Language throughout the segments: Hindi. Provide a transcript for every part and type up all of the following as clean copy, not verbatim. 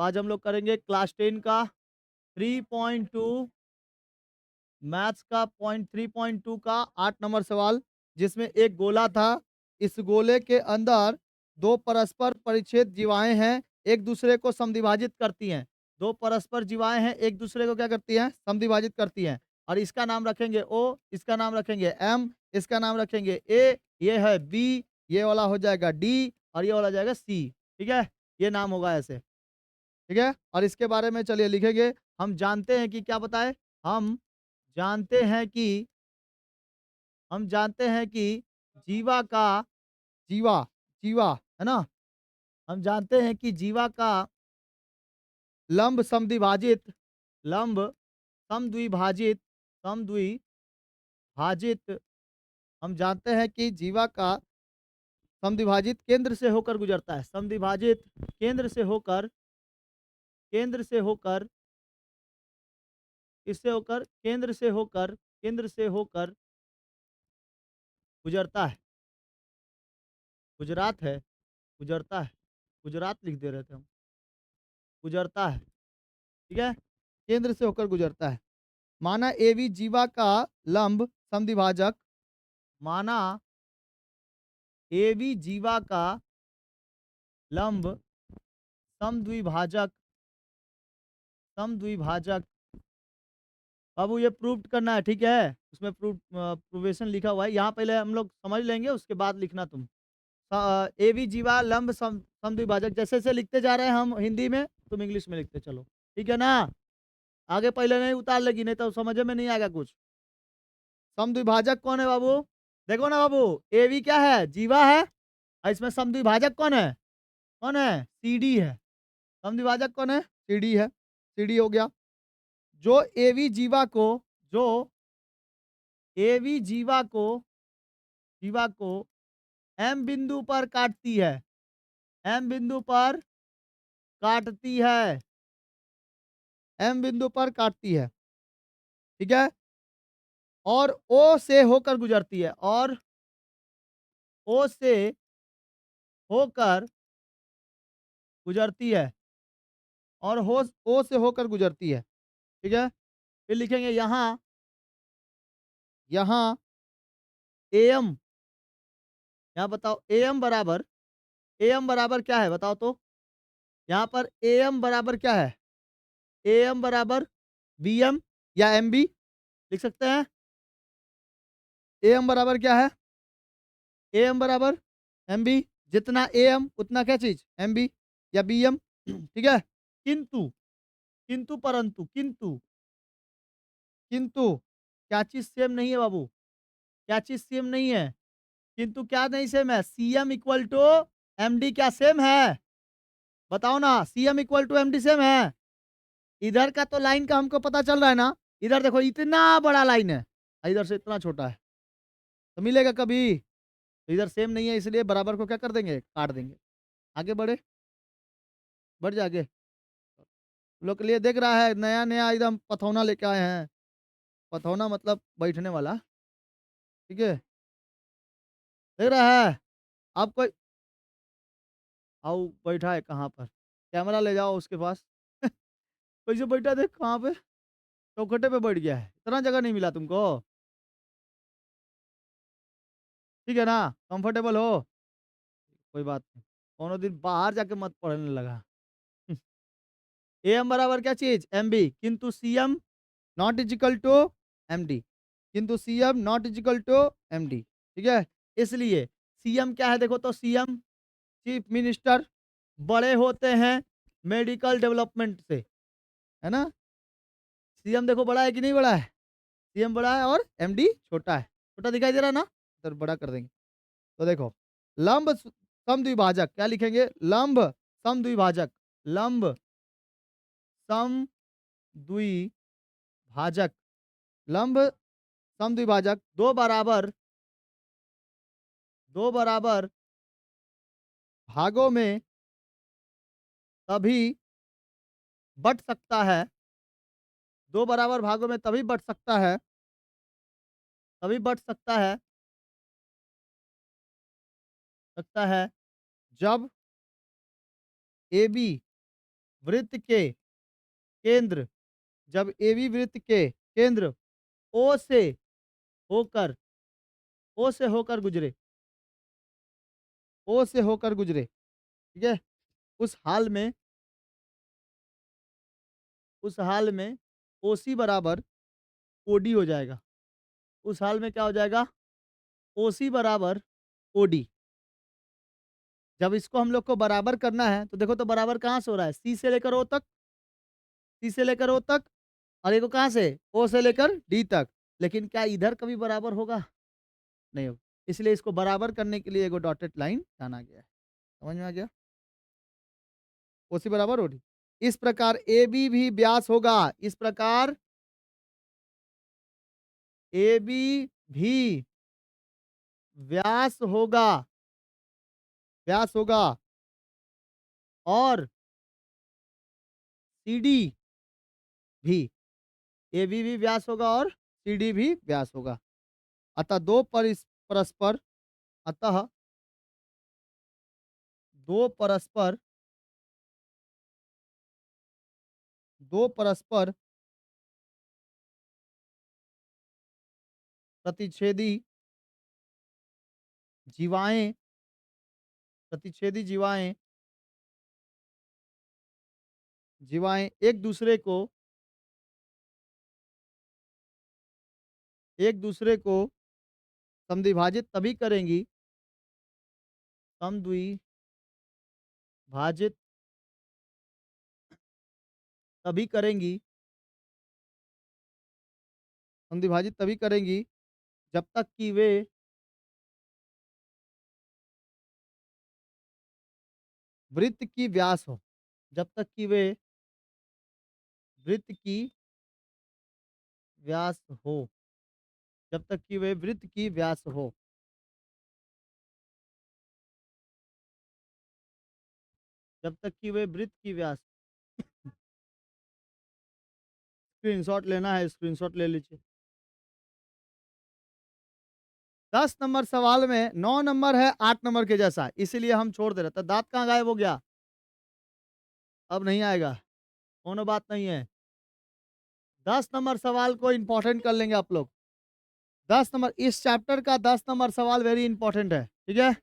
तो आज हम लोग करेंगे क्लास 10 का 3.2 मैथ्स का पॉइंट 3.2 का 8 नंबर सवाल, जिसमें एक गोला था। इस गोले के अंदर दो परस्पर परिच्छेद जीवाएं हैं, एक दूसरे को समद्विभाजित करती हैं। दो परस्पर जीवाएं हैं, एक दूसरे को क्या करती हैं? समद्विभाजित करती हैं। और इसका नाम रखेंगे ओ, इसका नाम रखेंगे एम, इसका नाम रखेंगे ए, ये है बी, ये वाला हो जाएगा डी और ये वाला हो जाएगा सी। ठीक है, ये नाम होगा ऐसे। ठीक है, और इसके बारे में चलिए लिखेंगे। हम जानते हैं कि क्या बताए, हम जानते हैं कि हम जानते हैं कि जीवा का जीवा जीवा है ना, हम जानते हैं कि जीवा का लंब समद्विभाजित लंब समद्विभाजित समद्विभाजित हम जानते हैं कि जीवा का समद्विभाजित केंद्र से होकर गुजरता है। समद्विभाजित केंद्र से होकर इससे होकर केंद्र से होकर गुजरता है। गुजरात है, गुजरता है, गुजरात लिख दे रहे थे हम, गुजरता है। ठीक है, केंद्र से होकर गुजरता है। माना एवी जीवा का लंब समद्विभाजक, माना एवी जीवा का लंब समद्विभाजक समद्विभाजक बाबू ये प्रूव करना है। ठीक है, उसमें प्रूवेशन लिखा हुआ है, यहाँ पहले हम लोग समझ लेंगे, उसके बाद लिखना तुम। एवी जीवा लंब समद्विभाजक जैसे जैसे लिखते जा रहे हैं हम हिंदी में, तुम इंग्लिश में लिखते चलो। ठीक है ना, आगे पहले नहीं उतार लगी, नहीं तो समझ में नहीं आएगा कुछ। समद्विभाजक कौन है बाबू? देखो ना बाबू, एवी क्या है? जीवा है। और इसमें समद्विभाजक कौन है? कौन है? सीडी है। समद्विभाजक कौन है? सीडी है। सीडी हो गया। जो एवी जीवा को जो एवी जीवा को एम बिंदु पर काटती है, एम बिंदु पर काटती है, एम बिंदु पर काटती है। ठीक है, और ओ से होकर गुजरती है, और ओ से होकर गुजरती है, और हो ओ से होकर गुजरती है। ठीक है, फिर लिखेंगे यहाँ यहाँ एम, यहाँ बताओ एम बराबर क्या है बताओ तो? यहाँ पर एम बराबर क्या है? एम बराबर बी एम या एम बी लिख सकते हैं। एम बराबर क्या है? एम बराबर एम बी, जितना एम उतना क्या चीज? एम बी या बी एम। ठीक है, किंतु किंतु परंतु किंतु किंतु क्या चीज सेम नहीं है बाबू? क्या चीज सेम नहीं है? किंतु क्या नहीं सेम है? C M equal to M D क्या सेम है? बताओ ना, C M equal to M D same है? इधर का तो लाइन का हमको पता चल रहा है ना, इधर देखो इतना बड़ा लाइन है, इधर से इतना छोटा है, तो मिलेगा कभी? तो इधर सेम नहीं है, इसलिए बराबर को क्या कर देंगे? काट देंगे। आगे बढ़े, बढ़ जा आगे। लोग के लिए देख रहा है, नया नया एकदम पथौना लेके आए हैं। पथौना मतलब बैठने वाला। ठीक है, देख रहा है आप कोई? आओ, बैठा है कहाँ पर? कैमरा ले जाओ उसके पास। कैसे बैठा, देख कहाँ पे? चौखटे पे बैठ गया है, इतना जगह नहीं मिला तुमको। ठीक है ना, कंफर्टेबल हो? कोई बात नहीं, कोनो दिन बाहर जाके मत पढ़ने लगा। ए एम बराबर क्या चीज? एम बी, किंतु C M not equal to M D, किंतु C M not equal to M D. ठीक है, इसलिए सी एम क्या है देखो तो? सी एम चीफ मिनिस्टर बड़े होते हैं मेडिकल डेवलपमेंट से, है ना? सीएम देखो बड़ा है कि नहीं बड़ा है? सीएम बड़ा है और एमडी छोटा है। छोटा दिखाई दे रहा है ना, इधर बड़ा कर देंगे। तो देखो, लंब समद्विभाजक क्या लिखेंगे? लंब समद्विभाजक, लंब समद्विभाजक, लंब समद्विभाजक दो बराबर भागों में तभी बट सकता है, दो बराबर भागों में तभी बट सकता है, तभी बट सकता है जब ए बी वृत्त के केंद्र, जब एबी वृत्त के केंद्र ओ से होकर ओ से होकर गुजरे, ओ से होकर गुजरे, ठीक है? उस हाल में उस हाल में ओसी बराबर ओडी हो जाएगा। उस हाल में क्या हो जाएगा? ओसी बराबर ओडी। जब इसको हम लोग को बराबर करना है तो देखो तो बराबर कहाँ से हो रहा है? सी से लेकर ओ तक, सी से लेकर ओ तक, और ये को कहाँ से? ओ से लेकर डी तक। लेकिन क्या इधर कभी बराबर होगा? नहीं होगा। इसलिए इसको बराबर करने के लिए एगो डॉटेड लाइन जाना गया है। समझ में आ गया? ओसी बराबर ओडी। इस प्रकार ए बी भी व्यास होगा। इस प्रकार ए बी भी व्यास होगा, व्यास होगा, और सी डी भी, ए बी भी व्यास होगा और सी डी भी व्यास होगा। अतः परस्पर अतः दो परस्पर दो परस्पर प्रतिच्छेदी जीवाएं प्रतिच्छेदी जीवाएं जीवाएं एक दूसरे को समद्विभाजित तभी करेंगी, समद्विभाजित तभी करेंगी समद्विभाजित तभी करेंगी जब तक कि वे वृत्त की व्यास हो, जब तक कि वे वृत्त की व्यास हो, जब तक कि वे वृत्त की व्यास हो। जब तक कि वे वृत्त की व्यास। स्क्रीनशॉट लेना है, स्क्रीनशॉट ले लीजिए। 10 नंबर सवाल में 9 नंबर है 8 नंबर के जैसा, इसीलिए हम छोड़ दे रहे थे। दांत कहाँ गायब हो गया? अब नहीं आएगा, कोनो बात नहीं है। 10 नंबर सवाल को इंपॉर्टेंट कर लेंगे आप लोग। 10 नंबर इस चैप्टर का 10 नंबर सवाल वेरी इंपॉर्टेंट है, ठीक है?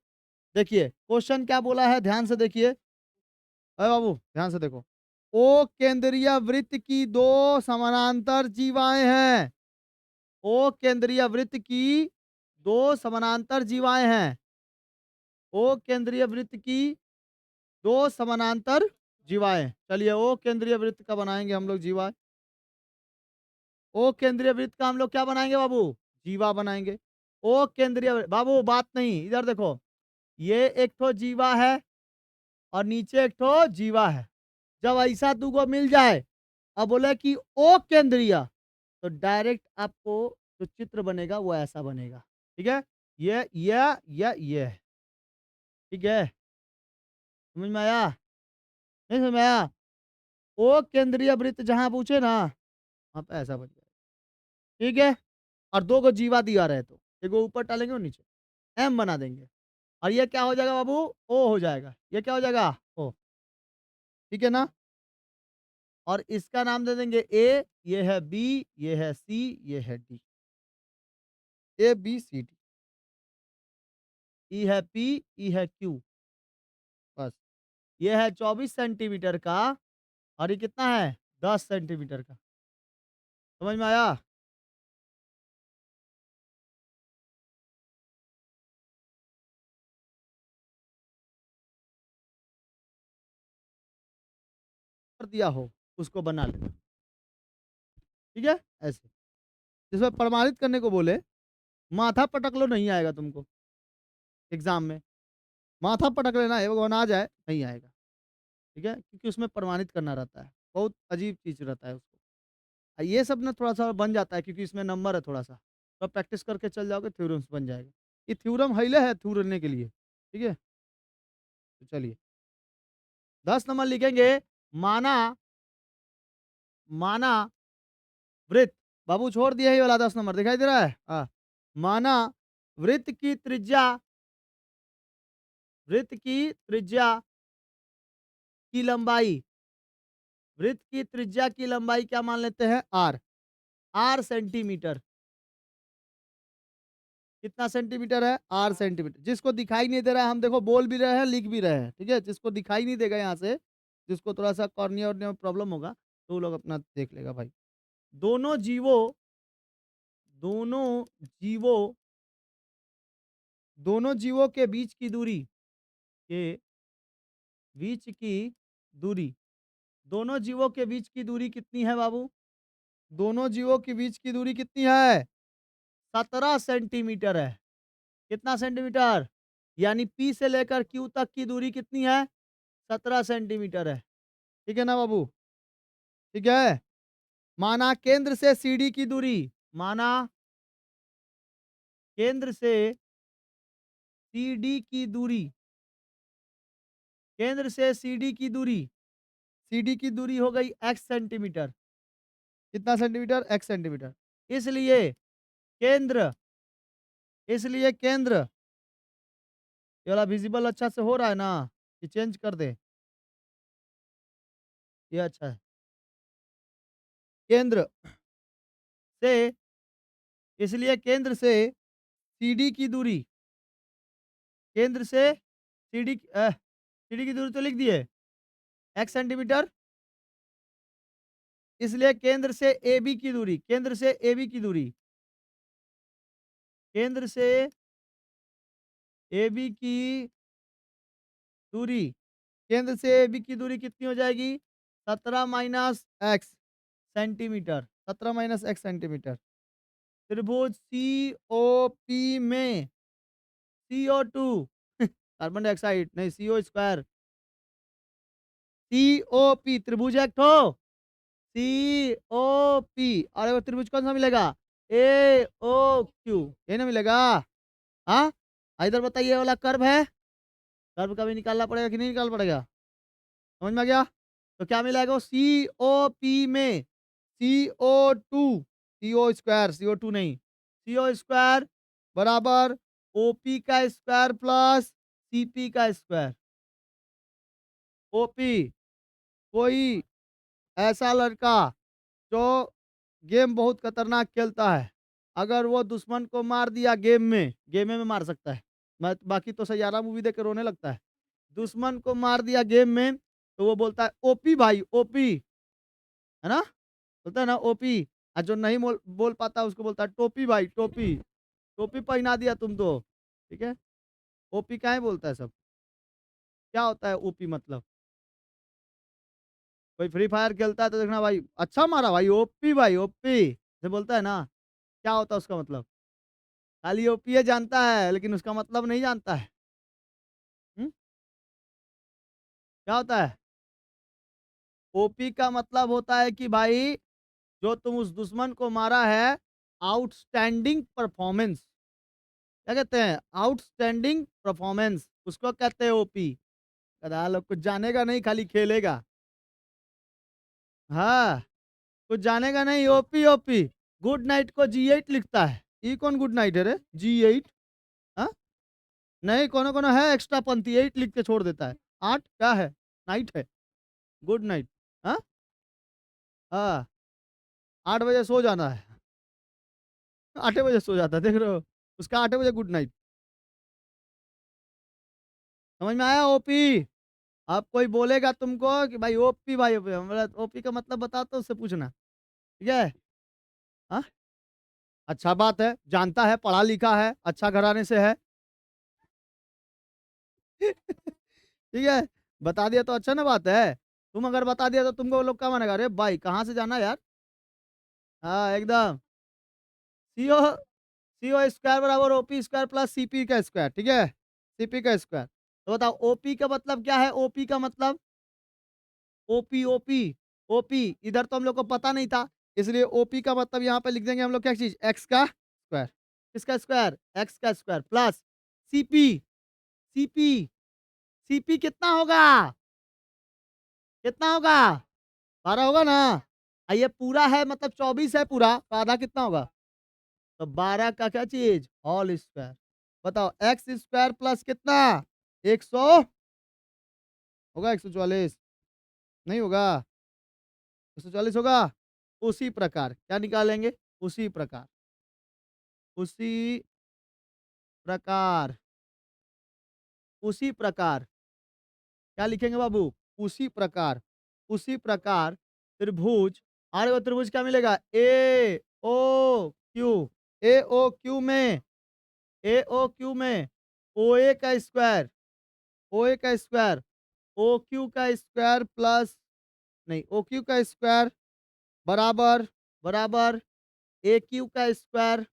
देखिए क्वेश्चन क्या बोला है, ध्यान से देखिए। अरे बाबू ध्यान से देखो। ओ केंद्रीय वृत्त की दो समानांतर जीवाएं हैं। ओ केंद्रीय वृत्त की दो समानांतर जीवाएं हैं। ओ केंद्रीय वृत्त की दो समानांतर जीवाएं। चलिए ओ केंद्रीय वृत्त का बनाएंगे हम लोग जीवा। ओ केंद्रीय वृत्त का हम लोग क्या बनाएंगे बाबू? जीवा बनाएंगे। ओ केंद्रीय बाबू बात नहीं, इधर देखो, ये एक ठो जीवा है और नीचे एक ठो जीवा है। जब ऐसा दूगो मिल जाए और बोले कि ओ केंद्रीय, तो डायरेक्ट आपको जो चित्र बनेगा वो ऐसा बनेगा, ठीक है? ये है, ठीक है? समझ में आया? नहीं समझ में आया? ओ केंद्रीय वृत्त जहां पूछे ना, वहां पे ऐसा बन जाएगा, ठीक है? और दो को जीवा दिया रहे तो एगो ऊपर डालेंगे और नीचे एम बना देंगे, और ये क्या हो जाएगा बाबू? ओ हो जाएगा। ये क्या हो जाएगा? ओ, ठीक है ना? और इसका नाम दे देंगे ए, ये है बी, ये है सी, ये है D. A B C D. E है पी, ई है क्यू। बस ये है 24 सेंटीमीटर का, और ये कितना है? 10 सेंटीमीटर का। समझ में आया? कर दिया हो उसको बना लेना, ठीक है? ऐसे जिसमें प्रमाणित करने को बोले, माथा पटक लो, नहीं आएगा तुमको एग्जाम में। माथा पटक लेना है, भगवान आ जाए नहीं आएगा, ठीक है? क्योंकि उसमें प्रमाणित करना रहता है, बहुत अजीब चीज रहता है उसको। ये सब ना थोड़ा सा बन जाता है क्योंकि इसमें नंबर है थोड़ा सा, तो प्रैक्टिस करके चल जाओगे थ्योरम्स बन जाएगा। ये थ्योरम हईले है थ्योरने के लिए, ठीक है? तो चलिए 10 नंबर लिखेंगे। माना माना वृत्त, बाबू छोड़ दिया ही वाला 10 नंबर दिखाई दे रहा है? माना वृत्त की त्रिज्या, वृत्त की त्रिज्या की लंबाई वृत्त की त्रिज्या की लंबाई क्या मान लेते हैं? आर। R centimetre. कितना सेंटीमीटर है? R centimetre. जिसको दिखाई नहीं दे रहा है, हम देखो बोल भी रहे हैं, लिख भी रहे हैं, ठीक है। जिसको दिखाई नहीं देगा यहाँ से, जिसको थोड़ा सा कॉर्निया और में प्रॉब्लम होगा, तो वो लोग अपना देख लेगा भाई। दोनों जीवों दोनों जीवों दोनों जीवों के के बीच की दूरी दोनों जीवों के बीच की दूरी कितनी है बाबू? दोनों जीवों के बीच की दूरी कितनी है? 17 सेंटीमीटर है। कितना सेंटीमीटर? यानी पी से लेकर क्यू तक की दूरी कितनी है? 17 सेंटीमीटर है। ठीक है ना बाबू? ठीक है। माना केंद्र से सीडी की दूरी, माना केंद्र से सीडी की दूरी, केंद्र से सीडी की दूरी, सीडी की दूरी हो गई x सेंटीमीटर। कितना सेंटीमीटर? x centimetre. इसलिए केंद्र इसलिए केंद्र ये वाला विजिबल अच्छा से हो रहा है ना, कि चेंज कर दे? ये अच्छा है। केंद्र से इसलिए केंद्र से सीडी की दूरी, केंद्र से सीडी की दूरी तो लिख दिए, x सेंटीमीटर। इसलिए केंद्र से AB की दूरी, केंद्र से AB की दूरी, केंद्र से AB की दूरी, केंद्र से AB की दूरी कितनी हो जाएगी? 17 minus x centimetre. 17 minus x centimetre. त्रिभुज COP में CO2 कार्बन डाइऑक्साइड नहीं, CO स्क्वायर, COP त्रिभुज एक हो, COP। और वो त्रिभुज कौन सा मिलेगा? AOQ। ये ना मिलेगा? हाँ, इधर बताइए, वाला कर्व है, कर्व का भी निकालना पड़ेगा कि नहीं निकालना पड़ेगा? समझ में आ गया? तो क्या मिलेगा? COP में CO2, CO स्क्वायर, CO2 नहीं, CO स्क्वायर बराबर OP का स्क्वायर प्लस CP का स्क्वायर। OP कोई ऐसा लड़का जो गेम बहुत खतरनाक खेलता है, अगर वो दुश्मन को मार दिया गेम में मार सकता है, बाकी तो सैयारा मूवी देख के रोने लगता है। दुश्मन को मार दिया गेम में, तो वो बोलता है ओपी भाई ओपी, है ना? बोलता है ना ओपी। और जो नहीं बोल पाता उसको बोलता है टोपी भाई टोपी, टोपी पहना दिया तुम तो। ठीक है। ओपी काहे बोलता है सब? क्या होता है ओपी मतलब? कोई फ्री फायर खेलता है तो देखना भाई, अच्छा मारा भाई ओपी भाई ओपी से बोलता है ना, क्या होता है उसका मतलब? खाली ओपीए जानता है, लेकिन उसका मतलब नहीं जानता है। क्या होता है? ओपी का मतलब होता है कि भाई, जो तुम उस दुश्मन को मारा है, आउटस्टैंडिंग परफॉर्मेंस। क्या कहते हैं? आउटस्टैंडिंग परफॉर्मेंस, उसको कहते हैं ओपी। गधा लोग कुछ जानेगा नहीं, खाली खेलेगा। हाँ, कुछ जानेगा नहीं, ओपी ओपी। गुड नाइट को G8 लिखता है। ये कौन गुड नाइट है रे? G8? हाँ, नहीं, कोनो कोनो है एक्स्ट्रा पंक्ति 8 लिख के छोड़ देता है। 8 क्या है? नाइट है, गुड नाइट। हाँ हाँ, 8 बजे सो जाना है। 8 बजे सो जाता है, देख रहे हो? उसका 8 बजे गुड नाइट। समझ में आया? ओपी। अब कोई बोलेगा तुमको कि भाई ओपी भाई ओपी, ओपी का मतलब बताओ तो उससे पूछना। ठीक है? हाँ, अच्छा बात है, जानता है, पढ़ा लिखा है, अच्छा घराने से है। ठीक है, बता दिया तो अच्छा ना बात है। तुम अगर बता दिया तो तुमको लोग क्या मानेगा? अरे भाई कहाँ से जाना यार? हाँ एकदम। सीओ सीओ स्क्वायर बराबर ओपी स्क्वायर प्लस सीपी का स्क्वायर। ठीक है, सीपी का स्क्वायर। तो बताओ ओपी का मतलब क्या है? ओपी का मतलब ओपी ओपी ओपी, इधर तो हम लोग को पता नहीं था, इसलिए ओपी का मतलब यहाँ पे लिख देंगे हम लोग, क्या चीज? एक्स का स्क्वायर। किसका स्क्वायर? एक्स का square plus CP. CP CP कितना होगा? कितना होगा? 12 होगा ना? ये पूरा है मतलब 24 है पूरा, तो आधा कितना होगा? तो 12 का क्या चीज? Whole square. बताओ एक्स स्क्वायर प्लस कितना? 100 होगा? 144 नहीं होगा? 140 होगा। उसी प्रकार क्या निकालेंगे? उसी प्रकार, उसी प्रकार, उसी प्रकार क्या लिखेंगे बाबू? उसी प्रकार, उसी प्रकार त्रिभुज, और वो त्रिभुज क्या मिलेगा? ए ओ क्यू, ए ओ क्यू में, ए ओ क्यू में ओ ए का स्क्वायर, ओ ए का स्क्वायर, ओ क्यू का स्क्वायर प्लस, नहीं, ओ क्यू का स्क्वायर बराबर, बराबर ए क्यू का स्क्वायर,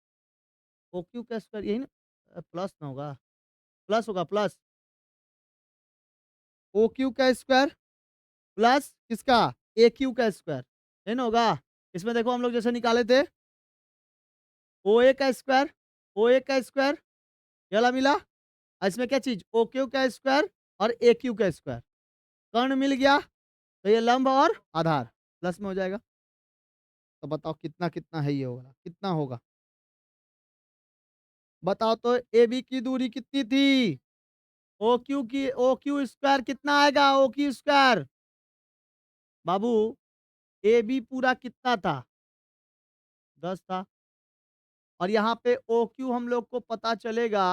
ओ क्यू का स्क्वायर यही ना, प्लस ना होगा, प्लस होगा, प्लस ओ क्यू का स्क्वायर प्लस किसका? ए क्यू का स्क्वायर, है ना होगा। इसमें देखो हम लोग जैसे निकाले थे, ओ ए का स्क्वायर, ओ ए का स्क्वायर ये वाला मिला, और इसमें क्या चीज? ओ क्यू का स्क्वायर और ए क्यू का स्क्वायर, कर्ण मिल गया, तो ये लंब और आधार प्लस में हो जाएगा। तो बताओ कितना कितना है ये वाला, कितना होगा? बताओ तो, ए बी की दूरी कितनी थी? ओ क्यू की, ओ क्यू स्क्वायर कितना आएगा? ओ क्यू स्क्वायर बाबू, ए बी पूरा कितना था? 10 था, और यहाँ पे ओ क्यू हम लोग को पता चलेगा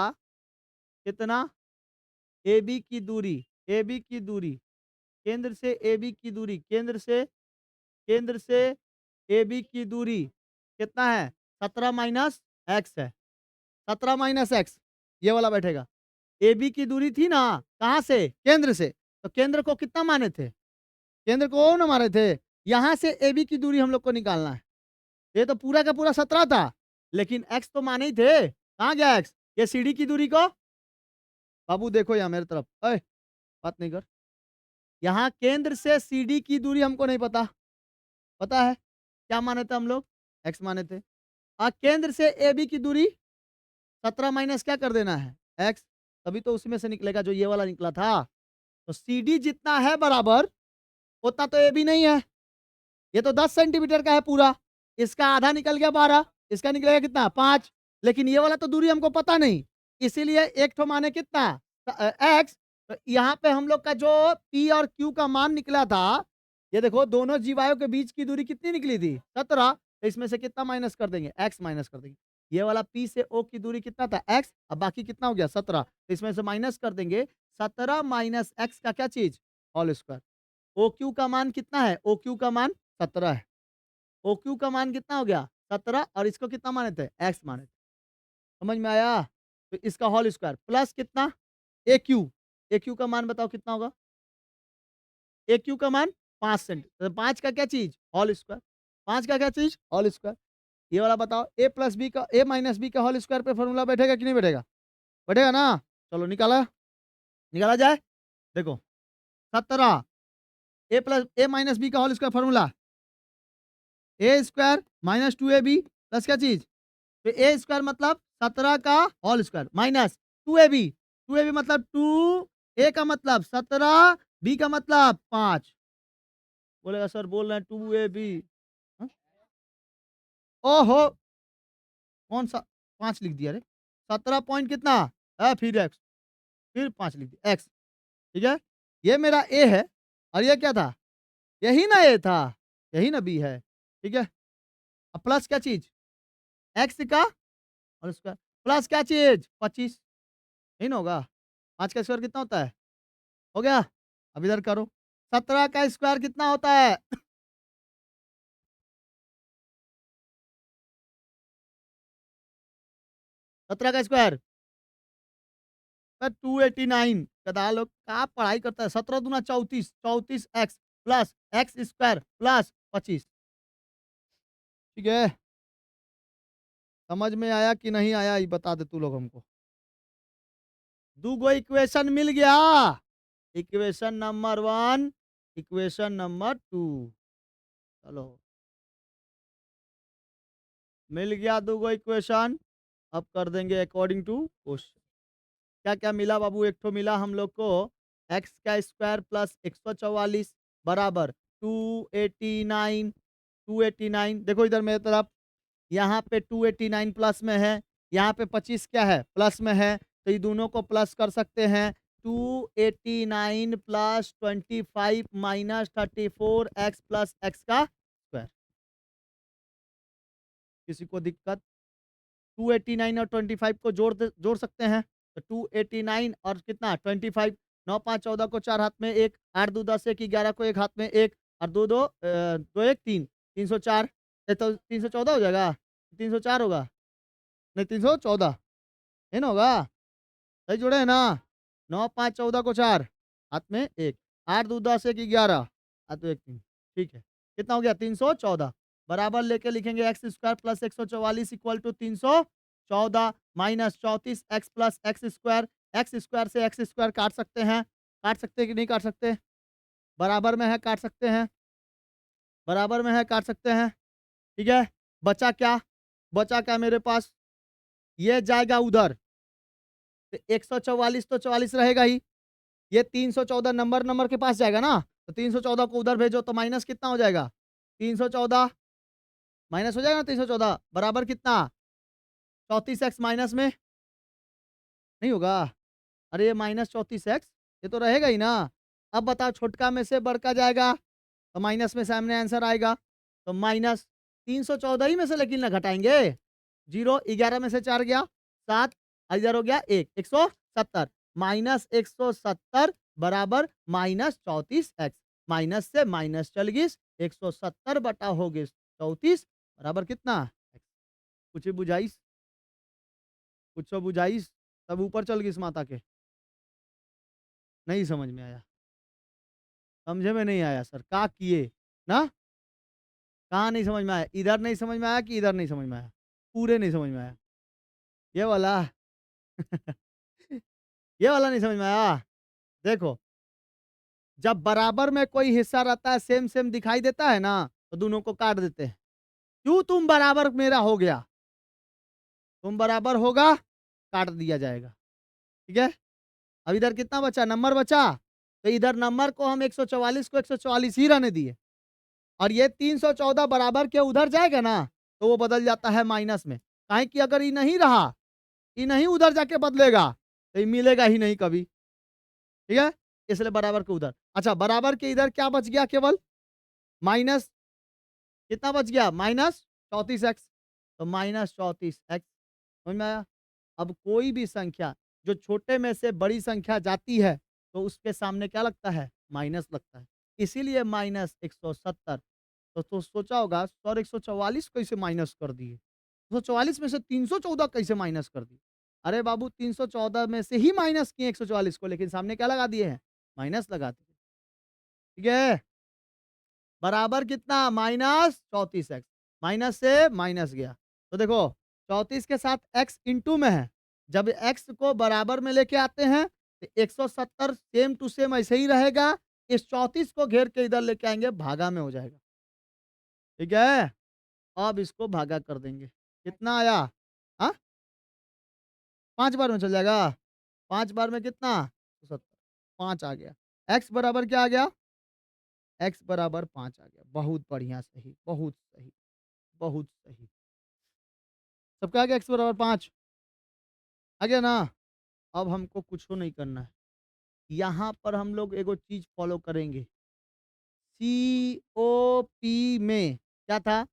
कितना? ए बी की दूरी, ए बी की दूरी, केंद्र से ए बी की दूरी, केंद्र से, केंद्र से ए बी की दूरी कितना है? 17 माइनस एक्स है, 17 माइनस एक्स ये वाला बैठेगा। ए बी की दूरी थी ना, कहाँ से? केंद्र से, तो केंद्र को कितना माने थे? केंद्र को ना मारे थे, यहाँ से ए बी की दूरी हम लोग को निकालना है। ये तो पूरा का पूरा 17 था, लेकिन एक्स तो माने ही थे, कहाँ गया एक्स? ये सीडी की दूरी को, बाबू देखो यहाँ मेरे तरफ, अय बात नहीं कर, यहाँ केंद्र से सीडी की दूरी हमको नहीं पता, पता है क्या माने थे हम लोग? एक्स माने थे। केंद्र से ए बी की दूरी 17 माइनस क्या कर देना है? एक्स, तभी तो उसमें से निकलेगा जो ये वाला निकला था। तो सी डी जितना है बराबर, उतना तो ए बी नहीं है, ये तो 10 सेंटीमीटर का है पूरा, इसका आधा निकल गया 12, इसका निकलेगा कितना? 5, लेकिन ये वाला तो दूरी हमको पता नहीं, इसीलिए एक ठो माने कितना? एक्स। तो यहाँ पे हम लोग का जो पी और क्यू का मान निकला था, ये देखो दोनों जीवायों के बीच की दूरी कितनी निकली थी? 17, तो इसमें से कितना माइनस कर देंगे? एक्स माइनस कर देंगे। ये वाला पी से ओ की दूरी कितना था? एक्स, अब बाकी कितना हो गया? 17, तो इसमें से माइनस कर देंगे, 17 माइनस एक्स का क्या चीज? Whole square. ओ क्यू का मान कितना है? ओ क्यू का मान 17 है, ओ क्यू का मान कितना हो गया? 17, और इसको कितना माने थे? एक्स माने थे। समझ में आया? तो इसका होल स्क्वायर प्लस कितना? ए क्यू, ए क्यू का मान बताओ कितना होगा? ए क्यू का मान 5 सेंट, तो 5 का क्या चीज? होल स्क्वायर, 5 का क्या चीज? Whole square. ये वाला बताओ, ए प्लस बी का, ए माइनस बी का होल स्क्वायर पे फॉर्मूला बैठेगा कि नहीं बैठेगा? बैठेगा ना? चलो निकाला, निकाला जाए। देखो 17, ए प्लस ए माइनस बी का होल स्क्वायर फॉर्मूला, ए स्क्वायर माइनस 2ab प्लस क्या चीज? तो ए स्क्वायर मतलब 17 का whole square minus 2ab, 2ab मतलब 2, ए का मतलब 17, बी का मतलब 5। बोलेगा सर बोल रहे हैं 2ab, ओहो कौन सा 5 लिख दिया रे? 17 पॉइंट कितना है? फिर एक्स, फिर 5 लिख दिया एक्स, ठीक है। ये मेरा ए है, और ये क्या था? यही ना ए था, यही ना बी है, ठीक है। अब प्लस क्या चीज? एक्स का और उसका प्लस क्या चीज? 25, यही ना होगा? 5 का स्क्वायर कितना होता है? हो गया। अब इधर करो, 17 का स्क्वायर कितना होता है? 17 का स्क्वायर 289। गधा लोग क्या पढ़ाई करता है? 17 दूना 34, 34 X plus X square plus 25, ठीक है। समझ में आया कि नहीं आया ये बता दे तू लोग हमको। दो गो इक्वेशन मिल गया, इक्वेशन नंबर 1, इक्वेशन नंबर 2, चलो मिल गया दो गो इक्वेशन। अब कर देंगे अकॉर्डिंग टू क्वेश्चन। क्या क्या मिला बाबू? एक तो मिला हम लोग को एक्स का स्क्वायर प्लस 144 बराबर 289, 289 देखो इधर मेरे तरफ, यहाँ पे 289 प्लस में है, यहाँ पे 25 क्या है? प्लस में है, तो ये दोनों को प्लस कर सकते हैं। 289 plus 25 minus 34 X plus x का स्क्वायर। किसी को दिक्कत? 289 और 25 को जोड़ सकते हैं। तो 289 और कितना 25, 9 5 14 को 4 हाथ में 1, 8 2 10 1 11 को 1 हाथ में 1 और 2 2 2 1 3, 304। तो 314 हो जाएगा, 304 होगा, नहीं 314 है ना, होगा सही जोड़े है ना। 9 5 14 को 4 हाथ में 1, 8 2 10 1 11 हाथ में 1 3, ठीक है। कितना हो गया 314, बराबर लेके लिखेंगे X square plus 144 equal to 314 minus 34 X plus X square से एक्स स्क्वायर काट सकते हैं, काट सकते हैं कि नहीं काट सकते? बराबर में है, काट सकते हैं, बराबर में है, काट सकते हैं, ठीक है। बचा क्या, बचा क्या मेरे पास, ये जाएगा उधर, तो 144 तो 44 रहेगा ही, ये 314 नंबर नंबर के पास जाएगा ना, तो 314 को उधर भेजो तो माइनस कितना हो जाएगा, 314 माइनस हो जाएगा ना, 314 बराबर कितना 34x माइनस में नहीं होगा, अरे ये माइनस 34x ये तो रहेगा ही ना। अब बताओ छोटका में से बड़का जाएगा तो माइनस में सामने आंसर आएगा, तो माइनस 314 ही में से लेकिन ना घटाएंगे, 0 11 में से 4 गया 7, इधर हो गया 1 170 माइनस 170 बराबर माइनस 34x, माइनस से माइनस चल गई, 170 बटा हो गई 34 बराबर कितना, कुछ बुझाइस, कुछ बुझाइस, सब ऊपर चल गई इस माता के, नहीं समझ में आया, समझे में नहीं आया सर, का किए ना, कहाँ नहीं समझ में आया, इधर नहीं समझ में आया कि इधर नहीं समझ में आया, पूरे नहीं समझ में आया, ये वाला ये वाला नहीं समझ में आया। देखो जब बराबर में कोई हिस्सा रहता है सेम सेम दिखाई देता है ना, तो दोनों को काट देते हैं, क्यों तुम बराबर मेरा हो गया, तुम बराबर होगा काट दिया जाएगा, ठीक है। अब इधर कितना बचा, नंबर बचा, तो इधर नंबर को हम 144 को 144 ही रहने दिए, और ये 314 बराबर के उधर जाएगा ना, तो वो बदल जाता है माइनस में, काहे कि अगर ये नहीं रहा, ये नहीं उधर जाके बदलेगा, तो ये मिलेगा ही नहीं कभी, ठीक है, इसलिए बराबर के उधर। अच्छा बराबर के इधर क्या बच गया, केवल माइनस, कितना बच गया माइनस 34x, तो माइनस 34x, समझ में आया। अब कोई भी संख्या जो छोटे में से बड़ी संख्या जाती है तो उसके सामने क्या लगता है, माइनस लगता है, इसीलिए माइनस 170। तो सोचा होगा सर 144 कैसे माइनस कर दिए, 144 में से 314 कैसे माइनस कर दिए, अरे बाबू 314 में से ही माइनस किए 144 को, लेकिन सामने क्या लगा दिए हैं, माइनस लगा दिए, ठीक है। बराबर कितना माइनस 34x, माइनस से माइनस गया, तो देखो 34 के साथ x इंटू में है, जब x को बराबर में लेके आते हैं तो 170 सेम टू सेम ऐसे ही रहेगा, इस 34 को घेर के इधर लेके आएंगे भागा में हो जाएगा, ठीक है। अब इसको भागा कर देंगे, कितना आया, हाँ 5 बार में चल जाएगा, 5 बार में कितना 70, 5 आ गया, x बराबर क्या आ गया, x बराबर 5 आ गया, बहुत बढ़िया, सही, बहुत सही, बहुत सही, सबका आ गया, x बराबर 5 आ गया ना। अब हमको कुछ नहीं करना है, यहाँ पर हम लोग एगो चीज फॉलो करेंगे, COP में क्या था,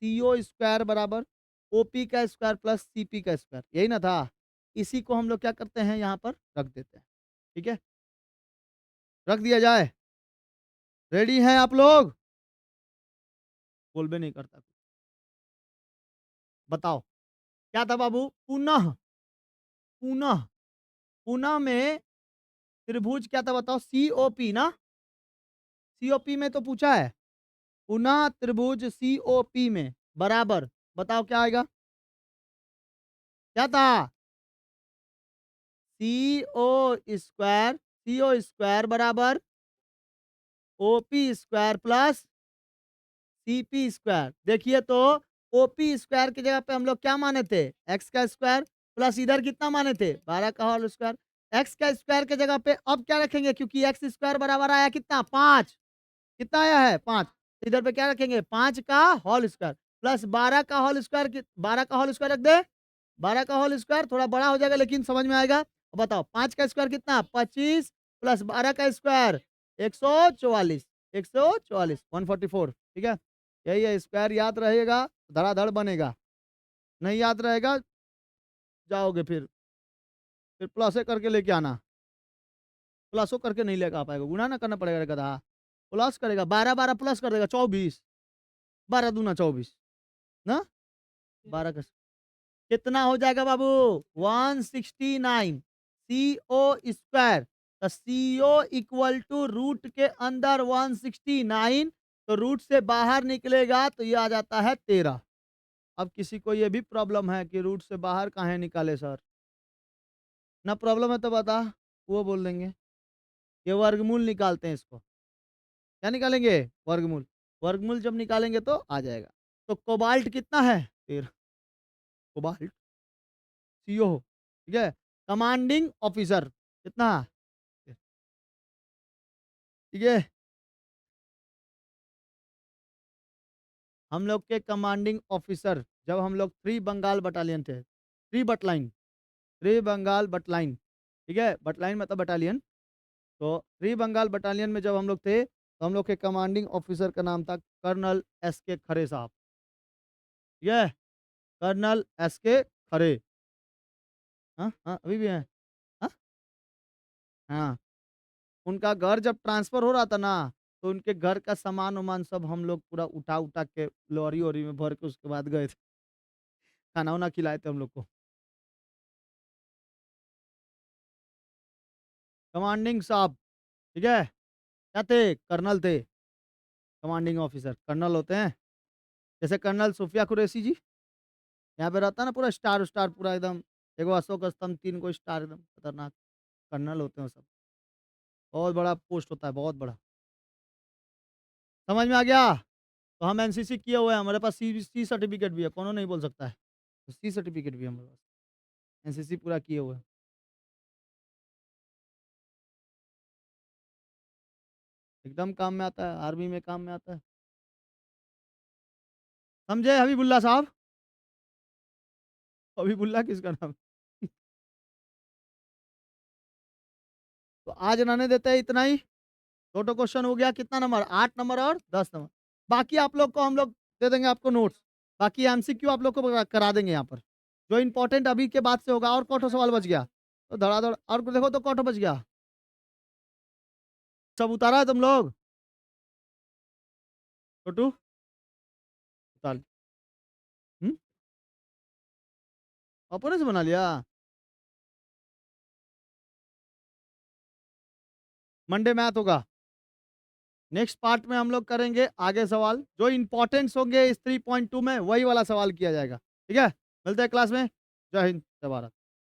CO स्क्वायर बराबर OP का स्क्वायर प्लस CP का स्क्वायर, यही ना था, इसी को हम लोग क्या करते हैं यहाँ पर रख देते हैं, ठीक है, रख दिया जाए, रेडी हैं आप लोग, बोल भी नहीं करता, बताओ क्या था बाबू, पुनः, पुनः, पुनः में त्रिभुज क्या था बताओ, COP ना, COP में तो पूछा है, पुनः त्रिभुज COP में बराबर, बताओ क्या आएगा, क्या था, CO स्क्वायर बराबर OP square plus CP square, देखिए तो OP स्क्वायर की जगह पे हम लोग क्या माने थे, x का स्क्वायर प्लस इधर कितना माने थे 12 का होल स्क्वायर, x का स्क्वायर की जगह पे अब क्या रखेंगे, क्योंकि x स्क्वायर बराबर आया कितना 5, कितना आया है 5, इधर पे क्या रखेंगे 5 का होल स्क्वायर प्लस 12 का होल स्क्वायर, 12 का होल स्क्वायर रख दे, 12 का होल स्क्वायर थोड़ा बड़ा हो जाएगा लेकिन समझ में आएगा। अब बताओ 5 का स्क्वायर कितना 25 प्लस 12 का स्क्वायर 144, 144 144, ठीक है। यही है, स्क्वायर याद रहेगा धड़ाधड़ बनेगा, नहीं याद रहेगा जाओगे फिर प्लस करके लेके आना। प्लसो करके नहीं लेकर आ पाएगा, गुणा ना करना पड़ेगा रे गधा। प्लस करेगा 12 12 प्लस कर देगा 24, 12 दूना 24 ना, 12 का कितना हो जाएगा बाबू 169 CO स्क्वायर। तो CO इक्वल टू रूट के अंदर 169, तो रूट से बाहर निकलेगा तो ये आ जाता है 13। अब किसी को ये भी प्रॉब्लम है कि रूट से बाहर काहे निकाले सर, ना प्रॉब्लम है तो बता, वो बोल देंगे। ये वर्गमूल निकालते हैं इसको, क्या निकालेंगे वर्गमूल। वर्गमूल जब निकालेंगे तो आ जाएगा। तो कोबाल्ट कितना है 13, कोबाल्ट CO, ठीक है। कमांडिंग ऑफिसर कितना, ठीक है। हम लोग के कमांडिंग ऑफिसर जब हम लोग 3 बंगाल बटालियन थे, 3 बटलाइन, 3 बंगाल बटलाइन, ठीक है, बटलाइन मतलब बटालियन। तो 3 बंगाल बटालियन में जब हम लोग थे तो हम लोग के कमांडिंग ऑफिसर का नाम था कर्नल SK खरे साहब, ठीक है, कर्नल SK खरे। हाँ हाँ अभी भी हैं। हाँ हाँ, उनका घर जब ट्रांसफर हो रहा था ना, तो उनके घर का सामान वामान सब हम लोग पूरा उठा उठा के लॉरी वॉरी में भर के उसके बाद गए थे, खाना वाना खिलाए थे हम लोग को। कमांडिंग साहब, ठीक है, क्या थे, कर्नल थे। कमांडिंग ऑफिसर कर्नल होते हैं, जैसे कर्नल सुफिया कुरैशी जी यहाँ पे रहता है ना, पूरा स्टार स्टार पूरा एकदम, एगो अशोक स्तंभ 3 को स्टार एकदम खतरनाक, कर्नल होते हैं वो सब। बहुत बड़ा पोस्ट होता है, बहुत बड़ा। समझ में आ गया। तो हम NCC किए हुए हैं, हमारे पास C सर्टिफिकेट भी है, कौन नहीं बोल सकता है। तो C सर्टिफिकेट भी है हमारे पास, NCC पूरा किए हुए हैं। एकदम काम में आता है, आर्मी में काम में आता है। समझे हबीबुल्ला साहब, हबीबुल्ला किसका नाम। तो आज रहने देते हैं इतना ही। टोटल क्वेश्चन हो गया कितना नंबर, 8 नंबर और 10 नंबर। बाकी आप लोग को हम लोग दे देंगे आपको नोट्स, बाकी MCQ आप लोग को करा देंगे यहाँ पर, जो इंपॉर्टेंट अभी के बाद से होगा। और कौन सवाल बच गया, तो धड़ाधड़ और देखो तो कौन बच गया, सब उतारा है तुम लोग, छोटू उतार। हम्म, अपने से बना लिया। मंडे मैथ होगा, नेक्स्ट पार्ट में हम लोग करेंगे आगे सवाल, जो इंपॉर्टेंस होंगे इस 3.2 में वही वाला सवाल किया जाएगा, ठीक है। मिलते हैं क्लास में। जय हिंद जय भारत।